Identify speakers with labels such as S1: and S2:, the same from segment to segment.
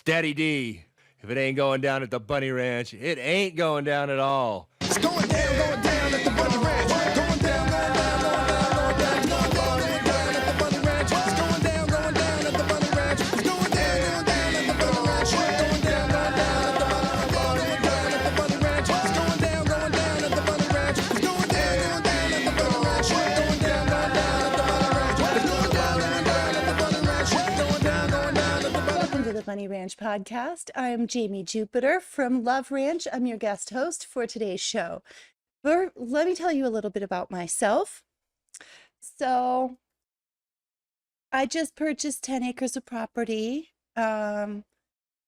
S1: Daddy D. If it ain't going down at the Bunny Ranch, it ain't going down at all.
S2: It's going down at the Bunny Ranch. Going down, going down, going down, going down at the Bunny Ranch. It's going down at the Bunny Ranch. It's going down at the Bunny Ranch. Going down at the Bunny Ranch. It's going down at the Bunny Ranch. It's going down at the Bunny Ranch. Going down at the Bunny Ranch. It's going down at the Bunny Ranch. Going down at the Bunny Ranch.
S3: Welcome to the Bunny Ranch podcast. I'm Jamie Jupiter from LoveRanch. I'm your guest host for today's show. Let me tell you a little bit about myself. So, I just purchased 10 acres of property in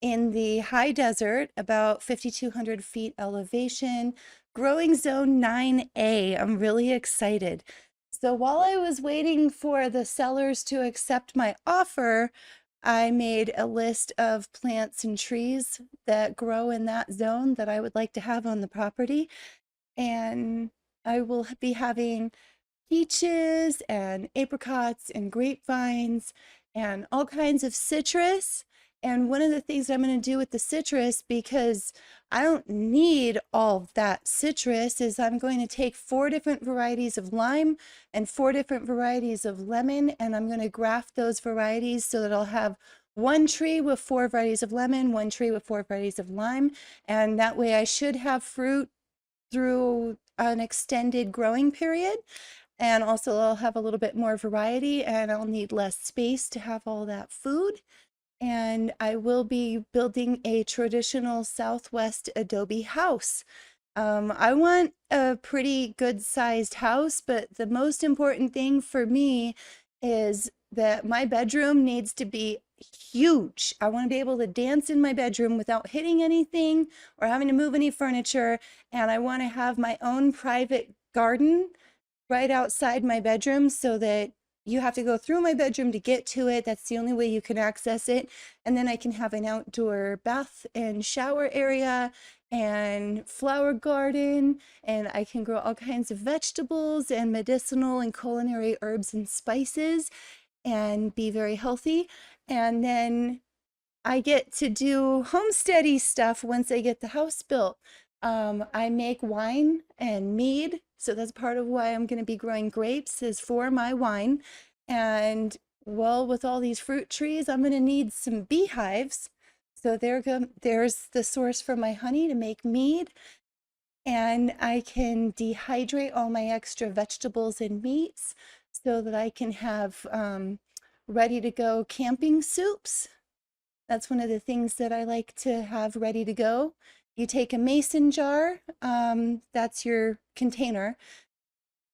S3: the high desert, about 5,200 feet elevation, growing zone 9A. I'm really excited. So while I was waiting for the sellers to accept my offer, I made a list of plants and trees that grow in that zone that I would like to have on the property. And I will be having peaches and apricots and grapevines and all kinds of citrus. And one of the things I'm going to do with the citrus, because I don't need all of that citrus, is I'm going to take 4 different varieties of lime and 4 different varieties of lemon, and I'm going to graft those varieties so that I'll have one tree with 4 varieties of lemon, one tree with 4 varieties of lime, and that way I should have fruit through an extended growing period. And also I'll have a little bit more variety, and I'll need less space to have all that food. And I will be building a traditional Southwest adobe house. I want a pretty good sized house, but the most important thing for me is that my bedroom needs to be huge. I want to be able to dance in my bedroom without hitting anything or having to move any furniture. And I want to have my own private garden right outside my bedroom so that you have to go through my bedroom to get to it. That's the only way you can access it. And then I can have an outdoor bath and shower area and flower garden, and I can grow all kinds of vegetables and medicinal and culinary herbs and spices and be very healthy. And then I get to do homesteady stuff once I get the house built. I make wine and mead, so that's part of why I'm going to be growing grapes, is for my wine. And well, with all these fruit trees, I'm going to need some beehives. So there's the source for my honey to make mead. And I can dehydrate all my extra vegetables and meats so that I can have ready to go camping soups. That's one of the things that I like to have ready to go. You take a mason jar, that's your container,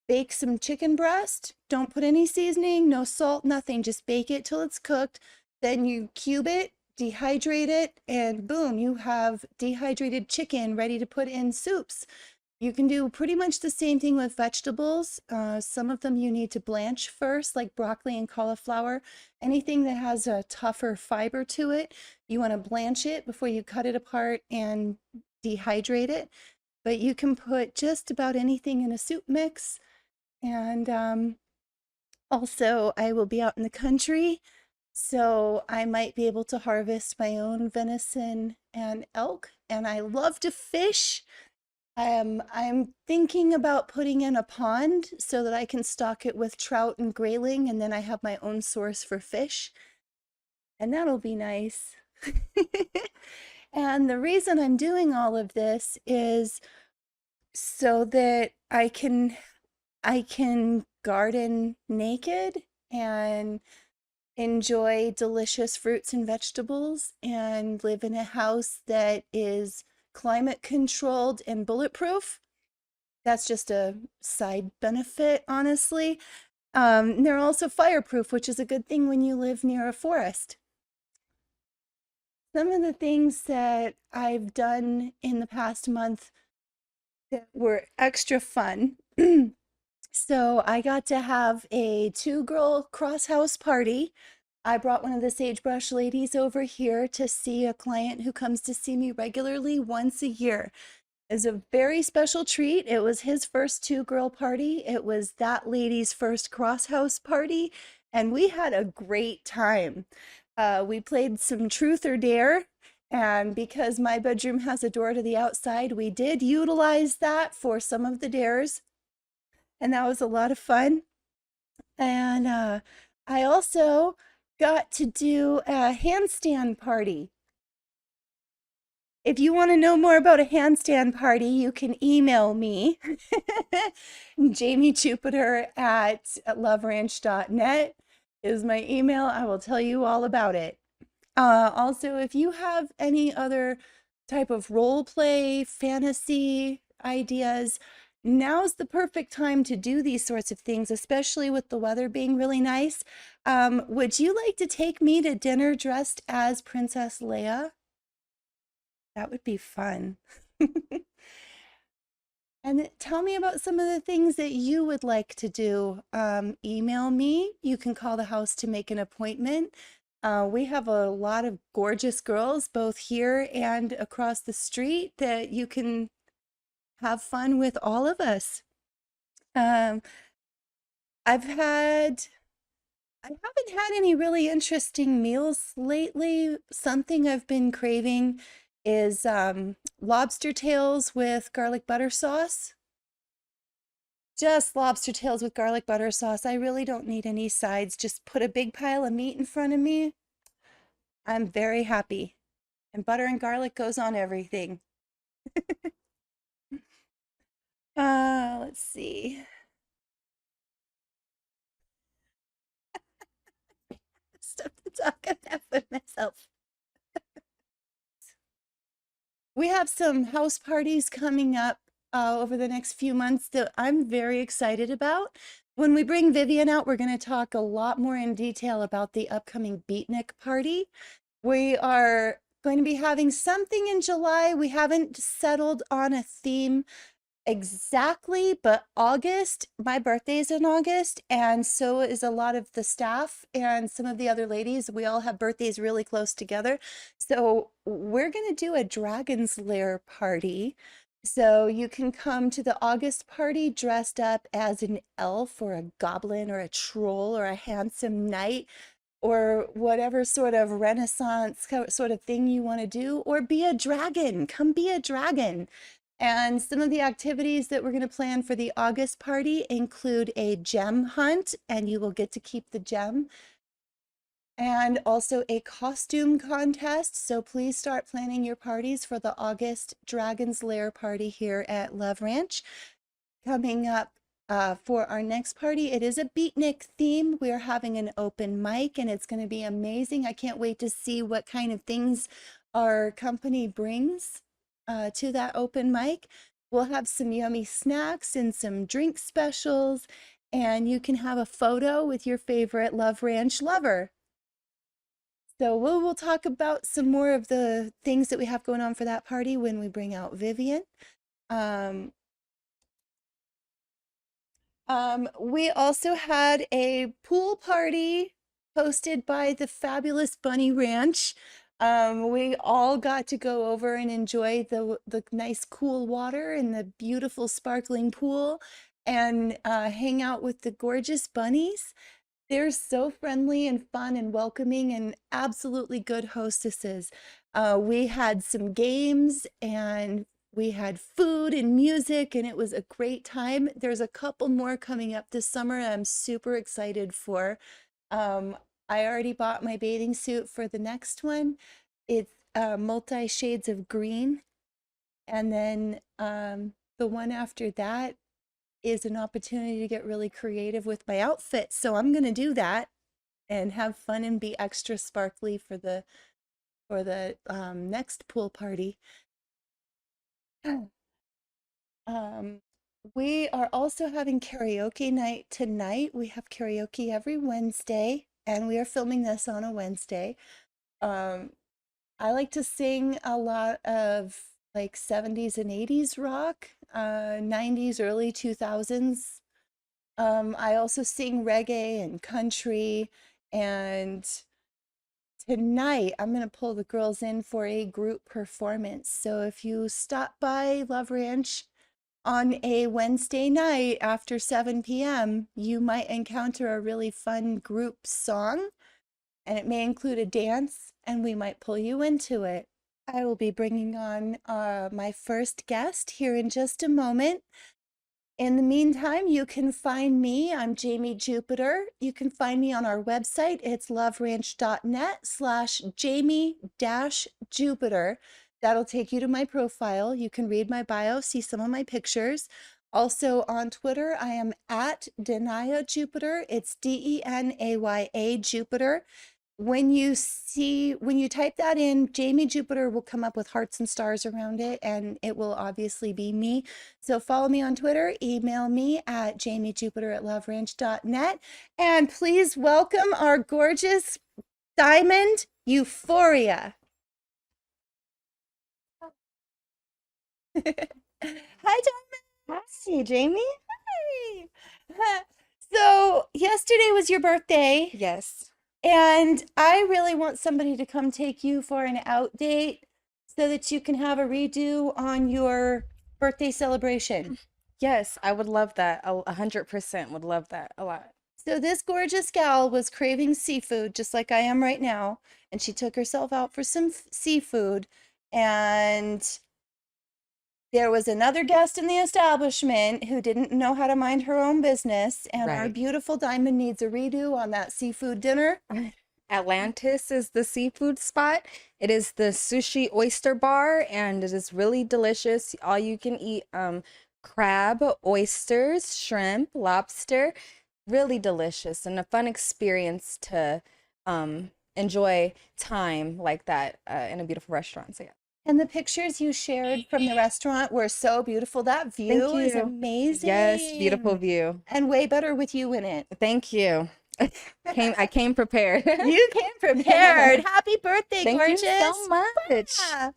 S3: bake some chicken breast, don't put any seasoning, no salt, nothing, just bake it till it's cooked. Then you cube it, dehydrate it, and boom, you have dehydrated chicken ready to put in soups. You can do pretty much the same thing with vegetables. Some of them you need to blanch first, like broccoli and cauliflower. Anything that has a tougher fiber to it, you want to blanch it before you cut it apart and dehydrate it. But you can put just about anything in a soup mix. And also, I will be out in the country, so I might be able to harvest my own venison and elk. And I love to fish. I'm thinking about putting in a pond so that I can stock it with trout and grayling, and then I have my own source for fish. And that'll be nice. And the reason I'm doing all of this is so that I can garden naked and enjoy delicious fruits and vegetables and live in a house that is climate controlled and bulletproof. That's just a side benefit, honestly. They're also fireproof, which is a good thing when you live near a forest. Some of the things that I've done in the past month that were extra fun. So I got to have a 2-girl cross-house party. I brought one of the sagebrush ladies over here to see a client who comes to see me regularly once a year. It's a very special treat. It was his first 2-girl party. It was that lady's first cross-house party, and we had a great time. We played some truth or dare, And because my bedroom has a door to the outside, we did utilize that for some of the dares. And that was a lot of fun. And I also got to do a handstand party. If you want to know more about a handstand party, you can email me, Jamie Jupiter at LoveRanch.net is my email. I will tell you all about it. Also, if you have any other type of role play, fantasy ideas, now's the perfect time to do these sorts of things, especially with the weather being really nice. Would you like to take me to dinner dressed as Princess Leia? That would be fun. And tell me about some of the things that you would like to do. Email me. You can call the house to make an appointment. We have a lot of gorgeous girls, both here and across the street, that you can have fun with all of us. Um, I've had, I haven't had any really interesting meals lately. Something I've been craving is lobster tails with garlic butter sauce. Just lobster tails with garlic butter sauce. I really don't need any sides. Just put a big pile of meat in front of me. I'm very happy. And butter and garlic goes on everything. Let's see. Stuff to talk about with myself. We have some house parties coming up over the next few months that I'm very excited about. When we bring Vivian out, we're going to talk a lot more in detail about the upcoming beatnik party. We are going to be having something in July. We haven't settled on a theme exactly, but August, my birthday is in August, and so is a lot of the staff and some of the other ladies. We all have birthdays really close together. So we're going to do a Dragon's Lair party. So you can come to the August party dressed up as an elf or a goblin or a troll or a handsome knight or whatever sort of Renaissance sort of thing you want to do, or be a dragon. Come be a dragon. And some of the activities that we're going to plan for the August party include a gem hunt, and you will get to keep the gem, and also a costume contest. So please start planning your parties for the August Dragon's Lair party here at Love Ranch. Coming up for our next party, it is a beatnik theme. We're having an open mic, and it's going to be amazing. I can't wait to see what kind of things our company brings to that open mic. We'll have some yummy snacks and some drink specials, and you can have a photo with your favorite Love Ranch lover. So we'll talk about some more of the things that we have going on for that party when we bring out Vivian. We also had a pool party hosted by the fabulous BunnyRanch. We all got to go over and enjoy the nice cool water and the beautiful sparkling pool and hang out with the gorgeous bunnies. They're so friendly and fun and welcoming and absolutely good hostesses. We had some games and we had food and music, and it was a great time. There's a couple more coming up this summer I'm super excited for. I already bought my bathing suit for the next one. It's multi shades of green. And then the one after that is an opportunity to get really creative with my outfit. So I'm going to do that and have fun and be extra sparkly for the next pool party. We are also having karaoke night tonight. We have karaoke every Wednesday, and we are filming this on a Wednesday. I like to sing a lot of like 70s and 80s rock, 90s, early 2000s. I also sing reggae and country, and tonight I'm going to pull the girls in for a group performance. So if you stop by Love Ranch on a Wednesday night after 7 p.m., you might encounter a really fun group song, and it may include a dance, and we might pull you into it. I will be bringing on my first guest here in just a moment. In the meantime, you can find me. I'm Jamie Jupiter. You can find me on our website. It's loveranch.net/Jamie-Jupiter. That'll take you to my profile. You can read my bio, see some of my pictures. Also on Twitter, I am at Denaya Jupiter. It's Denaya Jupiter. When you type that in, Jamie Jupiter will come up with hearts and stars around it, and it will obviously be me. So follow me on Twitter, email me at jamiejupiter@loveranch.net, and please welcome our gorgeous diamond, Euphoria. Hi, Diamond.
S4: Hi, Jamie.
S3: Hi. So yesterday was your birthday.
S4: Yes.
S3: And I really want somebody to come take you for an out date so that you can have a redo on your birthday celebration.
S4: Yes, I would love that. 100% would love that a lot.
S3: So this gorgeous gal was craving seafood just like I am right now, and she took herself out for some seafood, and there was another guest in the establishment who didn't know how to mind her own business, and our
S4: Right.
S3: beautiful Diamond needs a redo on that seafood dinner.
S4: Atlantis is the seafood spot. It is the sushi oyster bar, and it is really delicious. All you can eat crab, oysters, shrimp, lobster. Really delicious and a fun experience to enjoy time like that in a beautiful restaurant. So yeah.
S3: And the pictures you shared from the restaurant were so beautiful. That view is
S4: you.
S3: amazing.
S4: Yes, beautiful view.
S3: And way better with you in it.
S4: Thank you. I came prepared.
S3: You came prepared. Happy birthday,
S4: Thank
S3: gorgeous.
S4: you so much.
S3: Yeah.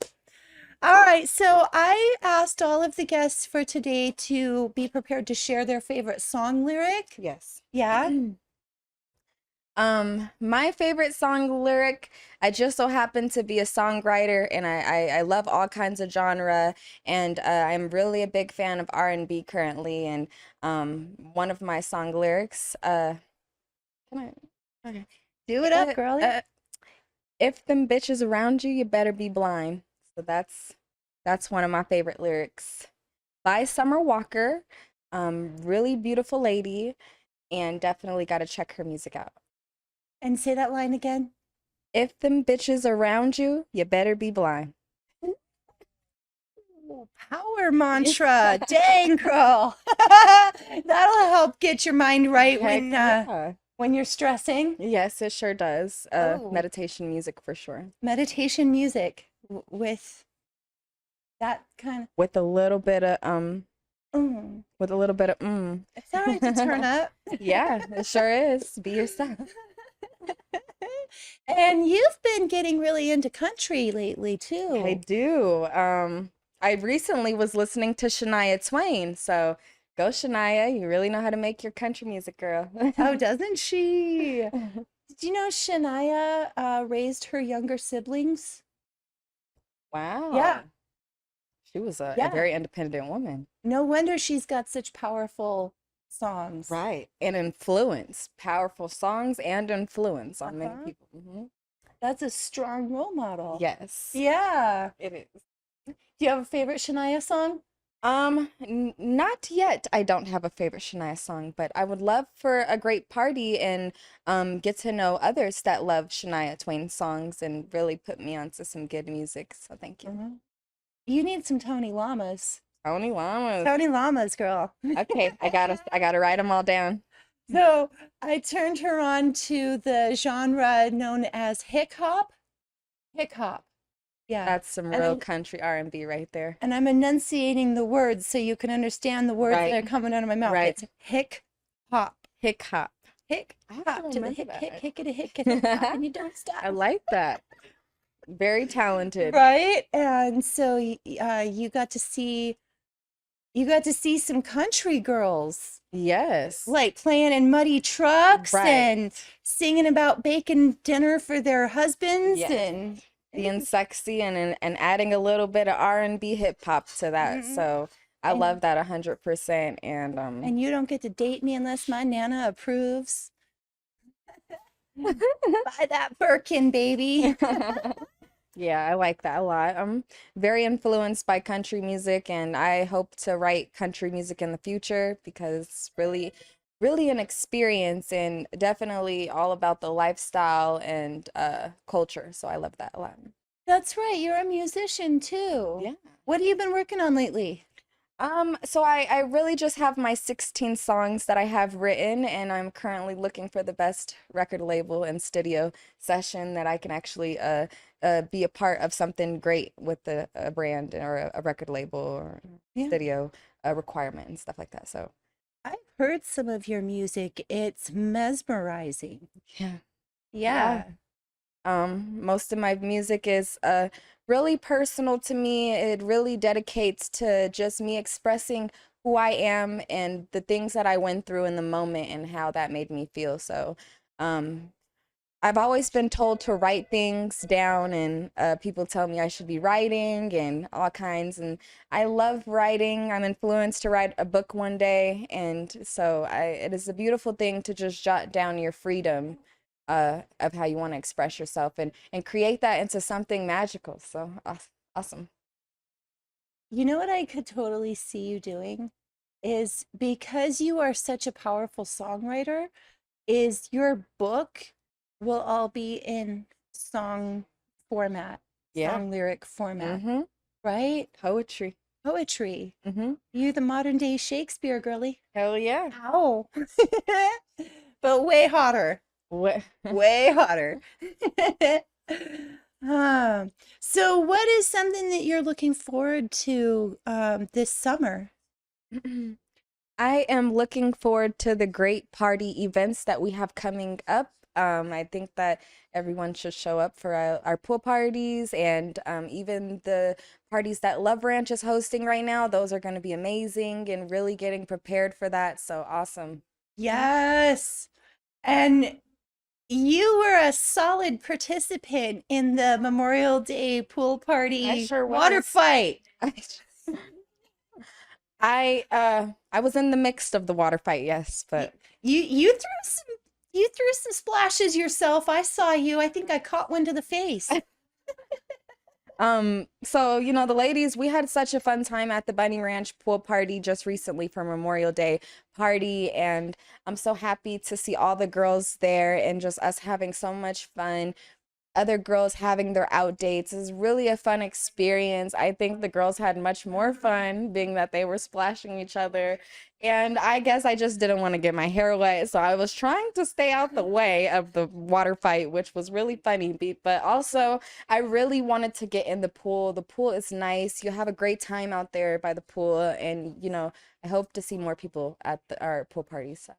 S3: All right, so I asked all of the guests for today to be prepared to share their favorite song lyric.
S4: Yes.
S3: Yeah.
S4: My favorite song lyric, I just so happen to be a songwriter, and I love all kinds of genre, and I'm really a big fan of R&B currently, and one of my song lyrics, can I? Okay.
S3: Do it up, girl.
S4: If them bitches around you, you better be blind. So that's one of my favorite lyrics. By Summer Walker, really beautiful lady, and definitely got to check her music out.
S3: And say that line again.
S4: If them bitches around you, you better be blind.
S3: Ooh, power mantra. Dang, girl. That'll help get your mind right when you're stressing.
S4: Yes, it sure does.
S3: Oh.
S4: Meditation music for sure.
S3: Meditation music with that kind of
S4: With a little bit of With a little bit of
S3: It's all right to turn up.
S4: Yeah, it sure is. Be yourself.
S3: And you've been getting really into country lately too.
S4: I do. I recently was listening to Shania Twain, so go Shania. You really know how to make your country music, girl.
S3: Oh, doesn't she? Did you know Shania raised her younger siblings?
S4: Wow.
S3: Yeah.
S4: She was a
S3: Yeah.
S4: very independent woman.
S3: No wonder she's got such powerful songs.
S4: Right. And influence. Powerful songs and influence on many
S3: Uh-huh.
S4: people. Mm-hmm.
S3: That's a strong role model.
S4: Yes.
S3: Yeah.
S4: It is.
S3: Do you have a favorite Shania song?
S4: Not yet. I don't have a favorite Shania song, but I would love for a great party and get to know others that love Shania Twain songs and really put me onto some good music. So thank you.
S3: Mm-hmm. You need some Tony Llamas.
S4: Tony Llamas.
S3: Tony Llamas, girl.
S4: Okay, I gotta write them all down.
S3: So I turned her on to the genre known as hick hop. Hick hop. Yeah.
S4: That's some
S3: And
S4: real
S3: I'm-
S4: country R&B right there.
S3: And I'm enunciating the words so you can understand the words that
S4: Right.
S3: are coming out of my mouth.
S4: Right.
S3: It's hick hop.
S4: Hick hop.
S3: Hick
S4: I have
S3: hop
S4: to
S3: to the
S4: remember
S3: hick,
S4: that.
S3: hick, hick, it a hick, it a hop, and you don't stop.
S4: I like that. Very talented.
S3: Right? And so you got to see some country girls
S4: Yes.
S3: like playing in muddy trucks
S4: Right.
S3: and singing about baking dinner for their husbands
S4: Yes.
S3: and
S4: Being sexy and adding a little bit of R&B hip hop to that.
S3: Mhm.
S4: So I
S3: And-
S4: love that 100%. And
S3: you don't get to date me unless my nana approves. Buy that Birkin, baby.
S4: Yeah, I like that a lot. I'm very influenced by country music, and I hope to write country music in the future because it's really an experience and definitely all about the lifestyle and culture. So I love that a lot.
S3: That's right. You're a musician too.
S4: Yeah.
S3: What have you been working on lately?
S4: So I really just have my 16 songs that I have written, and I'm currently looking for the best record label and studio session that I can actually be a part of something great with a brand or a record label or
S3: Yeah.
S4: studio requirement and stuff like that. So
S3: I've heard some of your music. It's mesmerizing.
S4: yeah.
S3: Yeah.
S4: Most of my music is really personal to me. It really dedicates to just me expressing who I am and the things that I went through in the moment and how that made me feel. So, um, I've always been told to write things down, and people tell me I should be writing and all kinds. And I love writing. I'm influenced to write a book one day, and so it is a beautiful thing to just jot down your freedom of how you want to express yourself and create that into something magical. So awesome.
S3: You know what I could totally see you doing is because you are such a powerful songwriter, is your book will all be in song format,
S4: Yeah.
S3: song lyric format,
S4: Mm-hmm.
S3: right?
S4: Poetry.
S3: Poetry.
S4: Mm-hmm.
S3: You the modern day Shakespeare, girly.
S4: Hell yeah.
S3: Ow. But way hotter.
S4: What?
S3: Way hotter. So what is something that you're looking forward to this summer?
S4: I am looking forward to the great party events that we have coming up. I think that everyone should show up for our pool parties and even the parties that LoveRanch is hosting right now. Those are going to be amazing and really getting prepared for that. So awesome.
S3: Yes. And you were a solid participant in the Memorial Day pool party
S4: sure
S3: water
S4: was.
S3: fight.
S4: I was in the mix of the water fight, yes, but
S3: You threw some splashes yourself. I saw you. I think I caught one to the face.
S4: so the ladies, we had such a fun time at the BunnyRanch pool party just recently for Memorial Day party, and I'm so happy to see all the girls there and just us having so much fun. Other girls having their out dates is really a fun experience. I think the girls had much more fun being that they were splashing each other. And I guess I just didn't want to get my hair wet. So I was trying to stay out the way of the water fight, which was really funny. But also, I really wanted to get in the pool. The pool is nice. You have a great time out there by the pool. And, I hope to see more people at our pool parties.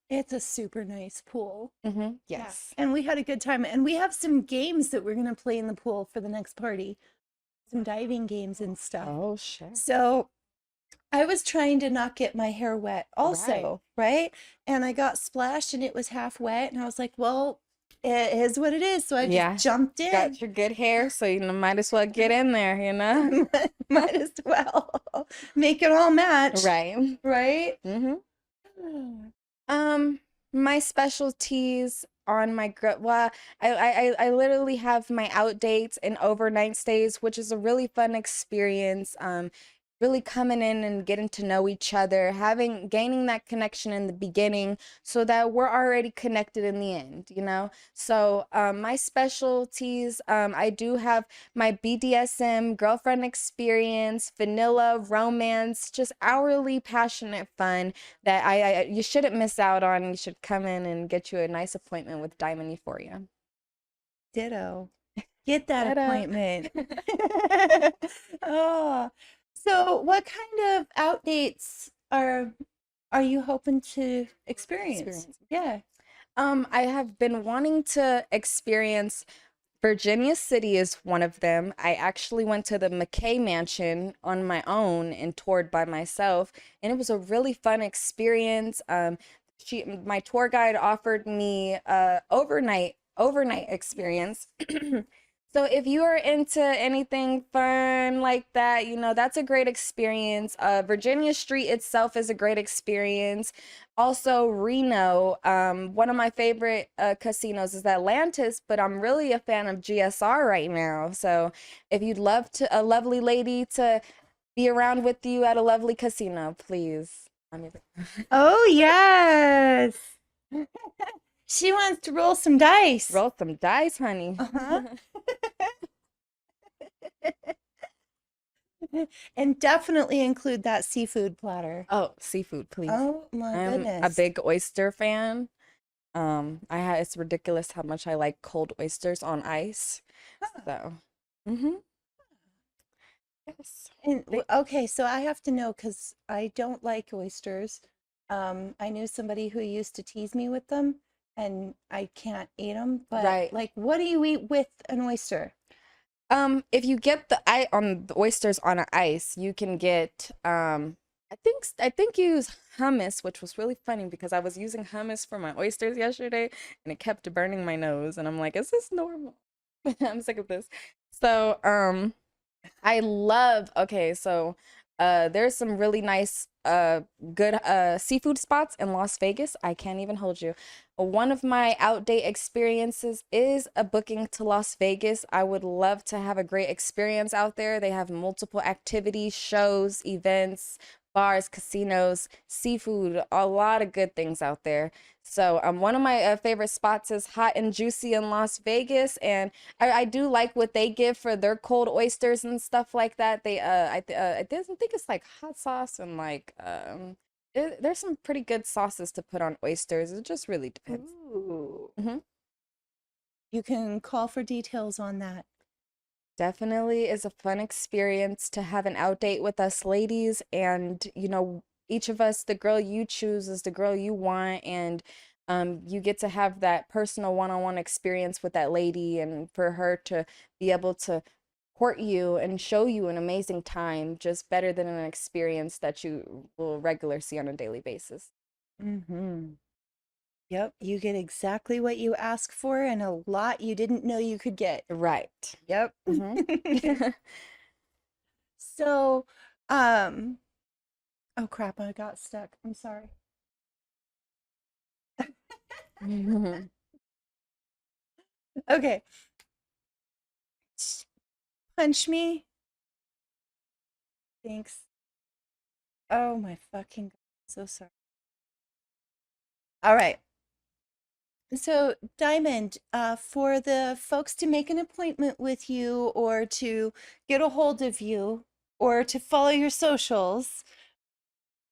S3: It's a super nice pool.
S4: Mm-hmm.
S3: Yeah.
S4: Yes.
S3: And we had a good time. And we have some games that we're going to play in the pool for the next party. Some diving games and stuff.
S4: Oh, sure.
S3: So I was trying to not get my hair wet also, right? And I got splashed and it was half wet. And I was like, well, it is what it is. So I just jumped in.
S4: Got your good hair, so might as well get in there,
S3: Might as well make it all match.
S4: Right.
S3: Right?
S4: Mm-hmm. My specialties on my well, I literally have my out dates and overnight stays, which is a really fun experience. Really coming in and getting to know each other, gaining that connection in the beginning so that we're already connected in the end. So my specialties, I do have my BDSM, girlfriend experience, vanilla, romance, just hourly passionate fun that you shouldn't miss out on. You should come in and get you a nice appointment with Diamond Euphoria.
S3: Ditto. Get that
S4: Ditto.
S3: appointment. Oh. So what kind of out dates are you hoping to experience? Yeah.
S4: I have been wanting to experience Virginia City is one of them. I actually went to the McKay Mansion on my own and toured by myself, and it was a really fun experience. My tour guide offered me overnight experience. So if you are into anything fun like that, that's a great experience. Virginia Street itself is a great experience. Also, Reno, one of my favorite casinos is Atlantis, but I'm really a fan of GSR right now. So if you'd love a lovely lady to be around with you at a lovely casino, please.
S3: Oh, yes. She wants to roll some dice.
S4: Roll some dice, honey.
S3: Uh-huh. And definitely include that seafood platter.
S4: Oh, seafood, please.
S3: Oh my
S4: I'm
S3: goodness.
S4: a big oyster fan. It's ridiculous how much I like cold oysters on ice. So, yes.
S3: And okay, so I have to know because I don't like oysters. I knew somebody who used to tease me with them, and I can't eat them. But
S4: Right.
S3: like, what do you eat with an oyster?
S4: If you get the oysters on ice, you can get I think you use hummus, which was really funny because I was using hummus for my oysters yesterday and it kept burning my nose and I'm like, is this normal? I'm sick of this. So, there's some really nice good seafood spots in Las Vegas. I can't even hold you. One of my outdate experiences is a booking to Las Vegas. I would love to have a great experience out there. They have multiple activities, shows, events, bars, casinos, seafood, a lot of good things out there. So one of my favorite spots is Hot and Juicy in Las Vegas, and I do like what they give for their cold oysters and stuff like that. They I think it's like hot sauce and like there's some pretty good sauces to put on oysters. It just really depends.
S3: Ooh.
S4: Mhm.
S3: You can call for details on that.
S4: Definitely is a fun experience to have an out date with us ladies, and each of us, the girl you choose is the girl you want, and you get to have that personal one-on-one experience with that lady, and for her to be able to court you and show you an amazing time, just better than an experience that you will regularly see on a daily basis.
S3: Mm-hmm. Yep, you get exactly what you ask for and a lot you didn't know you could get.
S4: Right.
S3: Yep.
S4: Mhm.
S3: So, oh crap, I got stuck. I'm sorry. Okay. Punch me. Thanks. Oh my fucking God. So sorry. All right. So, Diamond, for the folks to make an appointment with you or to get a hold of you or to follow your socials,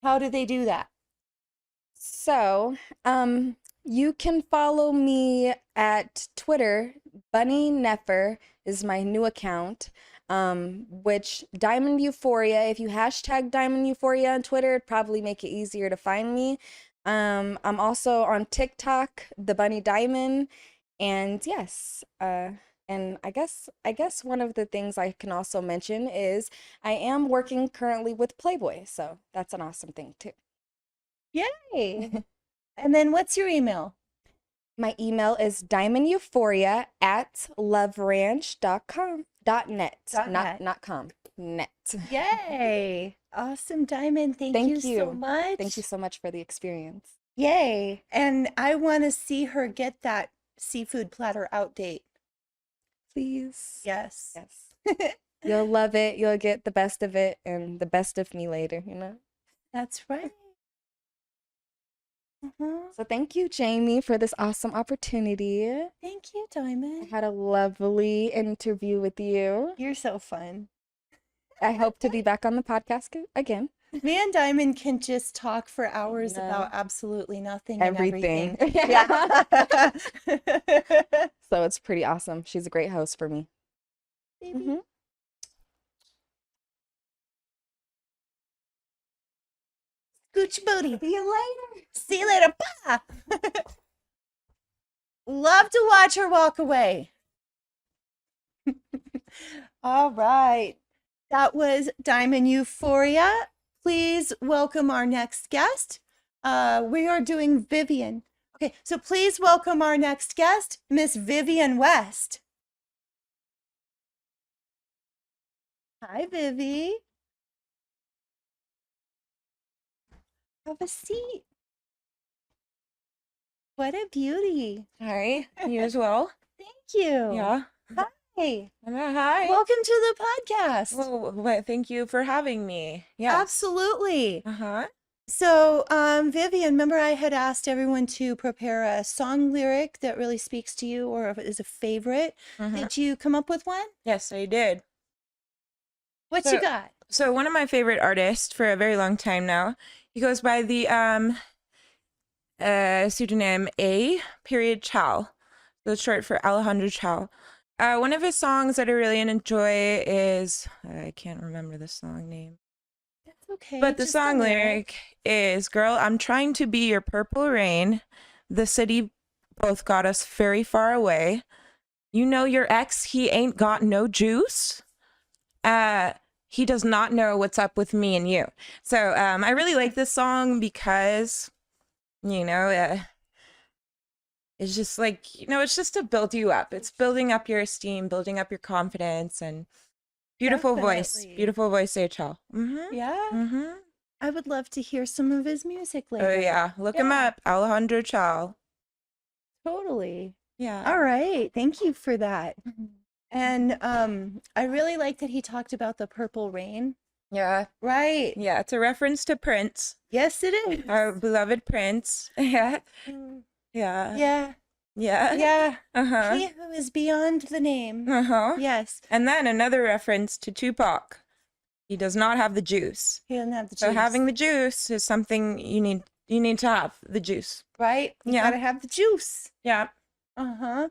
S3: how do they do that?
S4: So, you can follow me at Twitter. Bunny Neffer is my new account. Which Diamond Euphoria, if you hashtag Diamond Euphoria on Twitter, it'd probably make it easier to find me. I'm also on TikTok, the Bunny Diamond, and yes, and I guess one of the things I can also mention is I am working currently with Playboy, so that's an awesome thing too.
S3: Yay. And then what's your email?
S4: My email is diamondeuphoria@loveranch.com. .net. Not com. Net.
S3: Yay. Awesome, Diamond. Thank
S4: Thank
S3: you so
S4: you.
S3: much.
S4: Thank you so much for the experience.
S3: Yay. And I want to see her get that seafood platter out date.
S4: Please.
S3: Yes.
S4: Yes. You'll love it. You'll get the best of it and the best of me later,
S3: That's right.
S4: So thank you, Jamie, for this awesome opportunity.
S3: Thank you,
S4: I
S3: Diamond.
S4: had a lovely interview with you.
S3: You're so fun.
S4: I hope to be back on the podcast again.
S3: Me and Diamond can just talk for hours
S4: know.
S3: about absolutely nothing
S4: Everything.
S3: and everything. Yeah.
S4: So it's pretty awesome. She's a great host for me.
S3: Baby.
S4: Mhm.
S3: Scooch booty.
S4: See you later.
S3: See you later. Bye. Love to watch her walk away. All right. That was Diamond Euphoria. Please welcome our next guest. We are doing Vivian. Okay, so please welcome our next guest, Miss Vivian West. Hi, Vivi. Have a seat. What a beauty.
S5: Hi, you as well?
S3: Thank you.
S5: Yeah.
S3: Hi.
S5: Hi.
S3: Welcome to the podcast.
S5: Well, thank you for having me. Yeah.
S3: Absolutely.
S5: Uh-huh.
S3: So, Vivian, remember I had asked everyone to prepare a song lyric that really speaks to you or if it is a favorite.
S5: Mhm.
S3: Did you come up with one?
S5: Yes, I did.
S3: What
S5: So-
S3: you got?
S5: So one of my favorite artists for a very long time now, he goes by the pseudonym A. Chow. So it's short for Alejandro Chow. One of his songs that I really enjoy is I can't remember the song name.
S3: That's okay.
S5: But the
S3: just
S5: song lyric is, "Girl, I'm trying to be your purple rain. The city both got us very far away. You know your ex, he ain't got no juice. He does not know what's up with me and you." So I really like this song because, it's just like, it's just to build you up. It's building up your esteem, building up your confidence, and beautiful
S3: Definitely.
S5: voice, HL. Mm-hmm.
S3: Yeah.
S5: Mm-hmm.
S3: I would love to hear some of his music later.
S5: Oh yeah, look him
S3: Yeah.
S5: up, Alejandro Chow.
S3: Totally.
S5: Yeah.
S3: All right. Thank you for that. And I really like that he talked about the purple rain.
S5: Yeah.
S3: Right.
S5: Yeah. It's a reference to Prince,
S3: Yes, it is.
S5: our beloved Prince. Yeah.
S3: Mm,
S5: Yeah.
S3: Yeah.
S5: Yeah.
S3: Yeah.
S5: Uh-huh.
S3: He who is beyond the name.
S5: Uh-huh.
S3: Yes.
S5: And then another reference to Tupac. He does not have the juice.
S3: He doesn't have the
S5: So
S3: juice.
S5: having the juice is something you need to have the juice.
S3: Right? You
S5: Yeah.
S3: gotta have the juice.
S5: Yeah.
S3: Uh-huh.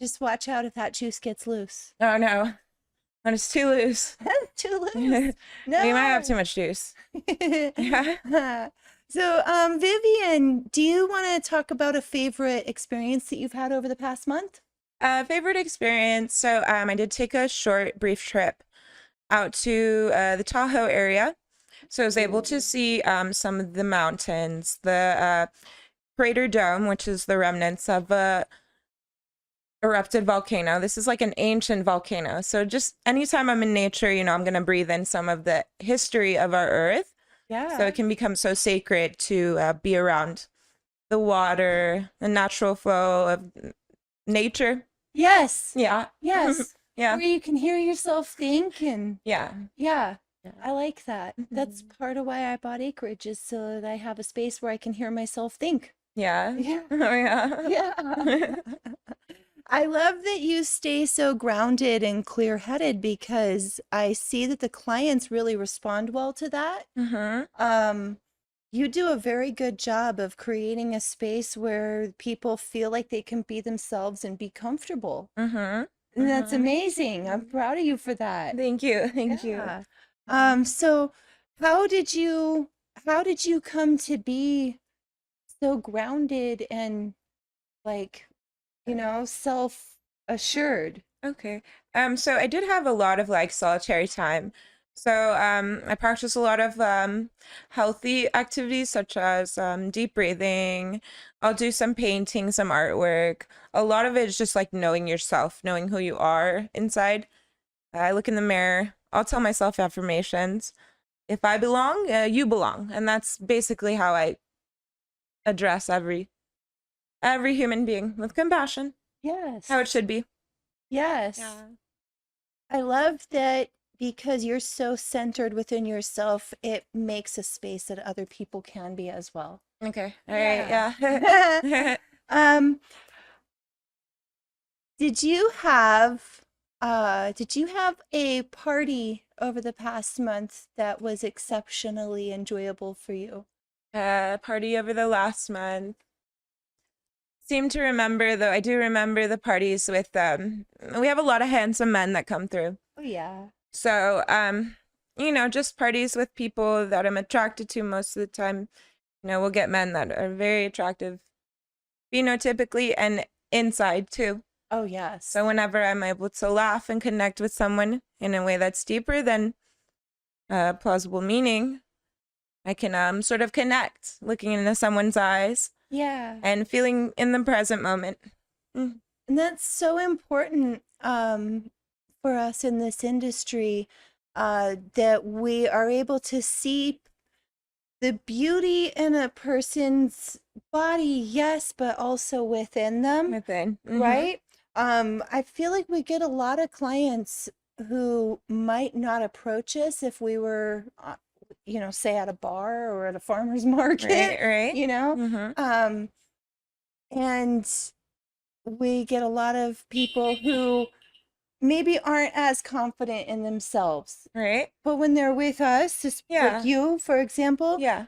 S3: Just watch out if that juice gets loose.
S5: Oh no. When it's too loose.
S3: Too loose.
S5: You
S3: No.
S5: might have too much juice. Yeah.
S3: So, Vivian, do you want to talk about a favorite experience that you've had over the past month?
S5: Favorite experience. So I did take a short, brief trip out to the Tahoe area. So I was able to see some of the mountains, the crater dome, which is the remnants of a erupted volcano. This is like an ancient volcano. So just anytime I'm in nature, I'm going to breathe in some of the history of our earth.
S3: Yeah.
S5: So it can become so sacred to be around the water, the natural flow of nature.
S3: Yes.
S5: Yeah.
S3: Yes.
S5: Yeah.
S3: Where you can hear yourself think and
S5: Yeah.
S3: yeah.
S5: Yeah.
S3: I like that. That's part of why I bought acreage is so that I have a space where I can hear myself think.
S5: Yeah.
S3: Yeah.
S5: Oh, yeah.
S3: Yeah. I love that you stay so grounded and clear-headed because I see that the clients really respond well to that.
S5: Mm-hmm.
S3: You do a very good job of creating a space where people feel like they can be themselves and be comfortable.
S5: Mm-hmm.
S3: And that's amazing. I'm proud of you for that.
S5: Thank you. Thank you.
S3: Yeah. So how did you come to be so grounded and like, self-assured?
S5: Okay. So I did have a lot of like solitary time. So I practice a lot of healthy activities such as deep breathing. I'll do some painting, some artwork. A lot of it is just like knowing yourself, knowing who you are inside. I look in the mirror. I'll tell myself affirmations. If I belong, you belong. And that's basically how I address every human being with compassion.
S3: Yes.
S5: How it should be.
S3: Yes. I love that because you're so centered within yourself, it makes a space that other people can be as well.
S5: Okay. All right. Yeah.
S3: Did you have a party over the past month that was exceptionally enjoyable for you?
S5: Party over the last month. Seem to remember though. I do remember the parties with we have a lot of handsome men that come through.
S3: Oh yeah.
S5: So just parties with people that I'm attracted to most of the time. We'll get men that are very attractive phenotypically and inside too.
S3: Oh yes.
S5: So whenever I'm able to laugh and connect with someone in a way that's deeper than plausible meaning, I can sort of connect looking into someone's eyes.
S3: Yeah.
S5: And feeling in the present moment.
S3: And that's so important for us in this industry. that we are able to see the beauty in a person's body, yes, but also within them,
S5: Within.
S3: right? I feel like we get a lot of clients who might not approach us if we were, say at a bar or at a farmer's market,
S5: Right.
S3: and we get a lot of people who maybe aren't as confident in themselves,
S5: Right.
S3: but when they're with us, just
S5: Yeah.
S3: like you, for example,
S5: Yeah.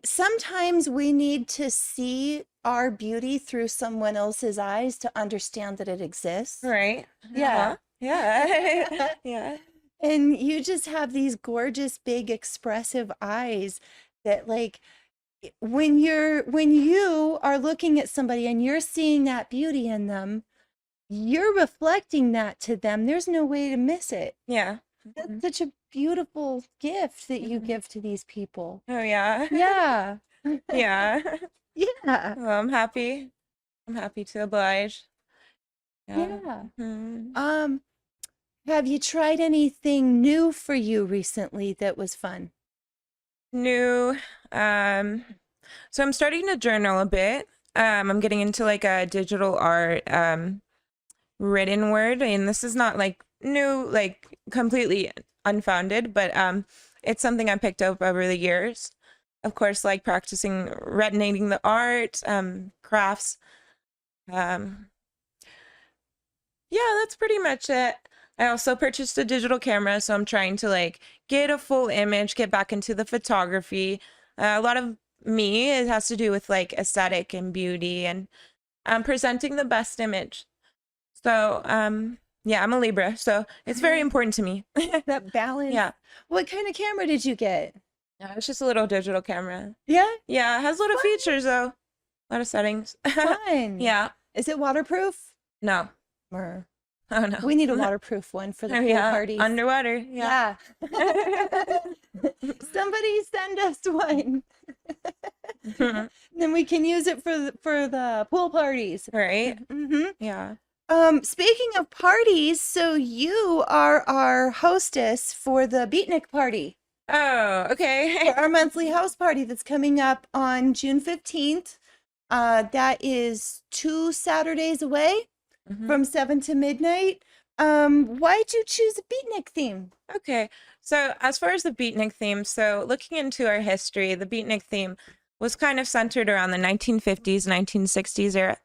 S3: sometimes we need to see our beauty through someone else's eyes to understand that it exists.
S5: Right.
S3: Yeah.
S5: Yeah. Yeah.
S3: And you just have these gorgeous, big, expressive eyes that, like, when you are looking at somebody and you're seeing that beauty in them, you're reflecting that to them. There's no way to miss it.
S5: Yeah.
S3: That's such a beautiful gift that you give to these people.
S5: Oh yeah.
S3: Yeah.
S5: Yeah.
S3: Yeah.
S5: Well, I'm happy. I'm happy to oblige.
S3: Yeah.
S5: Mhm.
S3: Have you tried anything new for you recently that was fun?
S5: New. So I'm starting to journal a bit. I'm getting into like a digital art, written word, and this is not like new, like completely unfounded, but it's something I picked up over the years. Of course, like practicing retinating the art, crafts. Um, yeah, that's pretty much it. I also purchased a digital camera, so I'm trying to like get a full image, get back into the photography. A lot of me, it has to do with like aesthetic and beauty and presenting the best image. So, yeah, I'm a Libra, so it's very important to me.
S3: That balance.
S5: Yeah.
S3: What kind of camera did you get?
S5: Yeah, it's just a little digital camera.
S3: Yeah?
S5: Yeah, it has a lot of
S3: Fun.
S5: features though. A lot of settings.
S3: Fun.
S5: Yeah.
S3: Is it waterproof?
S5: No.
S3: Or
S5: Oh no.
S3: we need a waterproof one for the pool
S5: Yeah.
S3: parties.
S5: Underwater. Yeah.
S3: Somebody send us one. Then we can use it for the pool parties.
S5: Right.
S3: Mm-hmm.
S5: Yeah.
S3: Speaking of parties, so you are our hostess for the Beatnik party,
S5: Oh, okay.
S3: for our monthly house party that's coming up on June 15th. That is 2 Saturdays away from 7 to midnight. Why'd you choose a Beatnik theme?
S5: Okay. So as far as the beatnik theme, so looking into our history, the beatnik theme was kind of centered around the 1950s, 1960s era.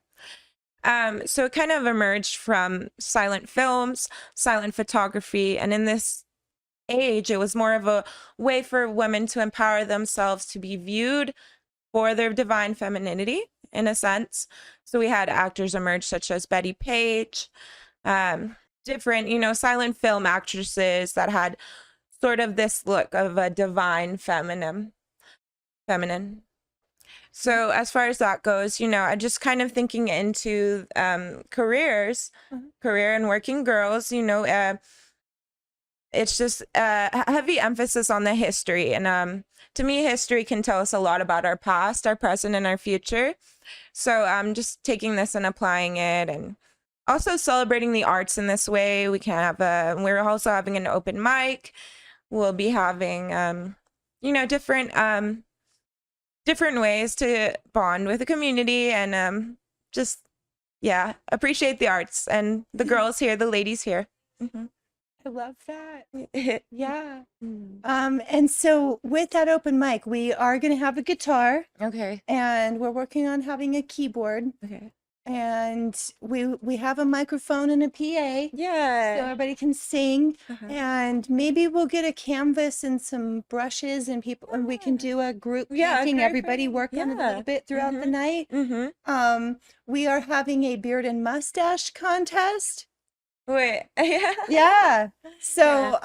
S5: So it kind of emerged from silent films, silent photography, and in this age, it was more of a way for women to empower themselves to be viewed for their divine femininity, in a sense. So we had actors emerge such as Betty Page, different, silent film actresses that had sort of this look of a divine feminine. So as far as that goes, I just kind of thinking into careers, career and working girls, it's just a heavy emphasis on the history. And to me, history can tell us a lot about our past, our present, and our future. So I'm just taking this and applying it, and also celebrating the arts in this way. We're also having an open mic. We'll be having, different ways to bond with the community and just, yeah, appreciate the arts and the girls here, the ladies here.
S3: I love that. Yeah. And so with that open mic, we are going to have a guitar,
S5: Okay.
S3: and we're working on having a keyboard,
S5: Okay.
S3: and we have a microphone and a PA. So
S5: Yeah.
S3: everybody can sing,
S5: Uh-huh.
S3: and maybe we'll get a canvas and some brushes, and we can do a group
S5: Yeah,
S3: painting.
S5: great,
S3: Everybody
S5: great.
S3: work on it a
S5: Yeah.
S3: little bit throughout the night.
S5: Mm-hmm.
S3: We are having a beard and mustache contest.
S5: Wait. Yeah.
S3: Yeah. So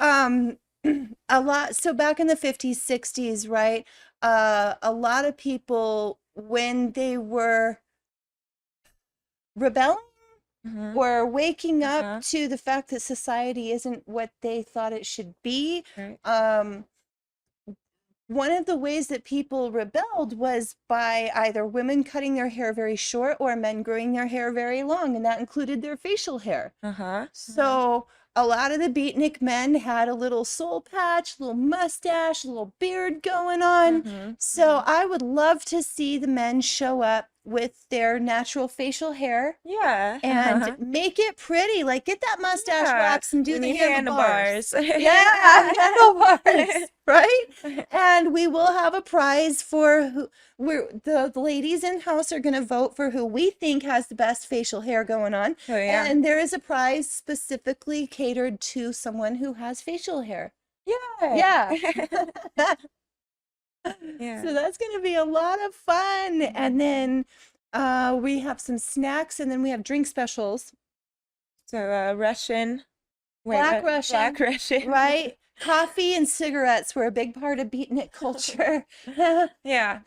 S3: so back in the 50s, 60s, right? A lot of people, when they were rebelling,
S5: Mhm.
S3: were waking
S5: Uh-huh.
S3: up to the fact that society isn't what they thought it should be.
S5: Right.
S3: one of the ways that people rebelled was by either women cutting their hair very short or men growing their hair very long, and that included their facial hair. So a lot of the beatnik men had a little soul patch, little mustache, little beard going on. So I would love to see the men show up with their natural facial hair
S5: Yeah.
S3: and make it pretty. Like, get that mustache
S5: Yeah,
S3: wax and do
S5: we
S3: the
S5: need
S3: handlebars.
S5: handlebars.
S3: Yeah, handlebars, right? And we will have a prize for who the ladies in house are going to vote for who we think has the best facial hair going on.
S5: Oh, yeah.
S3: And there is a prize specifically catered to someone who has facial hair.
S5: Yeah.
S3: Yeah.
S5: Yeah.
S3: So that's going to be a lot of fun. And then we have some snacks, and then we have drink specials.
S5: So Russian. Wait,
S3: Black
S5: what?
S3: Russian.
S5: Black Russian.
S3: Right? Coffee and cigarettes were a big part of beatnik culture.
S5: Yeah.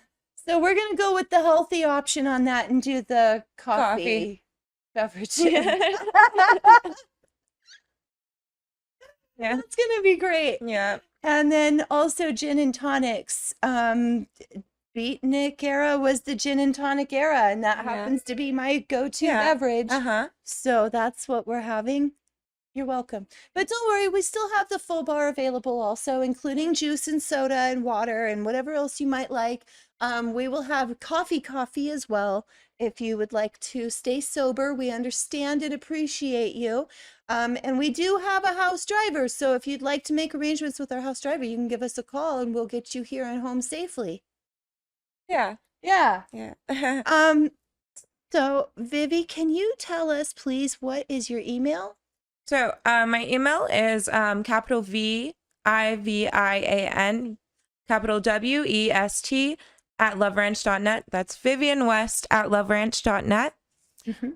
S3: So we're going to go with the healthy option on that and do the coffee beverage.
S5: Yeah.
S3: That's going to be great.
S5: Yeah.
S3: And then also gin and tonics. Beatnik era was the gin and tonic era, and that
S5: Yeah.
S3: happens to be my go-to
S5: Yeah.
S3: beverage. So that's what we're having. You're welcome. But don't worry, we still have the full bar available also, including juice and soda and water and whatever else you might like. We will have coffee as well. If you would like to stay sober, we understand and appreciate you. And we do have a house driver. So if you'd like to make arrangements with our house driver, you can give us a call and we'll get you here and home safely.
S5: Yeah.
S3: Yeah.
S5: Yeah.
S3: So Vivi, can you tell us please what is your email?
S5: So my email is capital VIVIAN, capital WEST at LoveRanch.net. That's Vivian West at LoveRanch.net.
S3: Mm-hmm.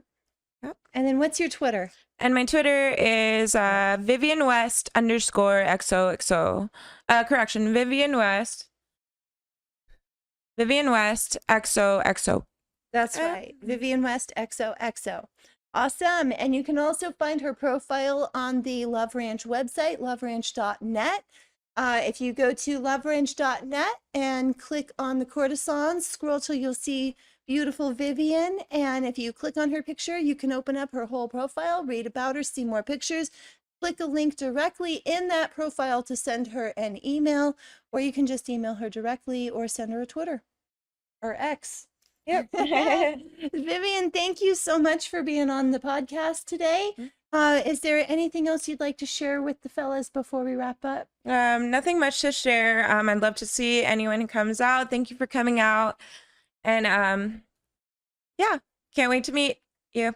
S5: Yep.
S3: And then what's your Twitter?
S5: And my Twitter is Vivian West _XOXO. Correction, Vivian West XOXO.
S3: That's right. Vivian West XOXO. Awesome. And you can also find her profile on the LoveRanch website, loveranch.net. If you go to loveranch.net and click on the courtesans, scroll till you'll see beautiful Vivian. And if you click on her picture, you can open up her whole profile, read about her, see more pictures. Click a link directly in that profile to send her an email, or you can just email her directly or send her a Twitter or X.
S5: Yep.
S3: Vivian, thank you so much for being on the podcast today. Is there anything else you'd like to share with the fellas before we wrap up?
S5: Nothing much to share. I'd love to see anyone who comes out. Thank you for coming out. And yeah, can't wait to meet you.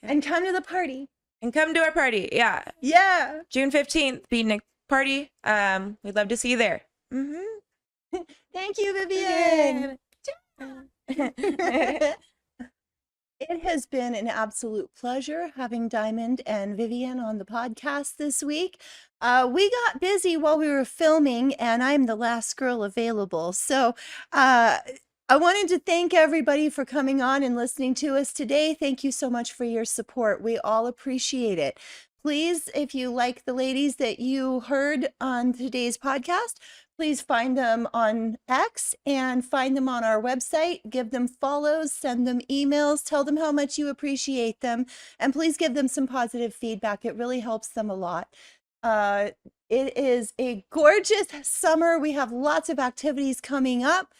S3: And come to the party.
S5: And come to our party. Yeah.
S3: Yeah.
S5: June 15th, Beatnik party. We'd love to see you there.
S3: Thank you, Vivian. It has been an absolute pleasure having Diamond and Vivian on the podcast this week. We got busy while we were filming, and I'm the last girl available. So I wanted to thank everybody for coming on and listening to us today. Thank you so much for your support. We all appreciate it. Please, if you like the ladies that you heard on today's podcast, please find them on X and find them on our website. Give them follows, send them emails, tell them how much you appreciate them, and please give them some positive feedback. It really helps them a lot. It is a gorgeous summer. We have lots of activities coming up.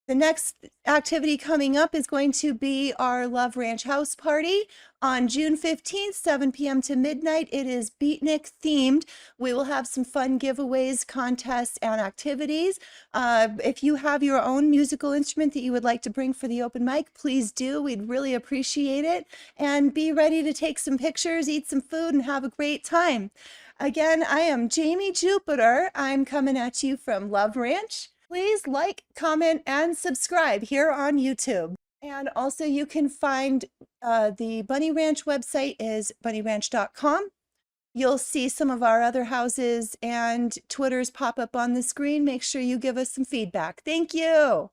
S3: The next activity coming up is going to be our LoveRanch house party on June 15th, 7 p.m. to midnight. It is Beatnik themed. We will have some fun giveaways, contests, and activities. If you have your own musical instrument that you would like to bring for the open mic, please do. We'd really appreciate it. And be ready to take some pictures, eat some food, and have a great time. Again, I am Jamie Jupiter. I'm coming at you from LoveRanch. Please like, comment, and subscribe here on YouTube. And also you can find the BunnyRanch website is bunnyranch.com. You'll see some of our other houses and Twitters pop up on the screen. Make sure you give us some feedback. Thank you.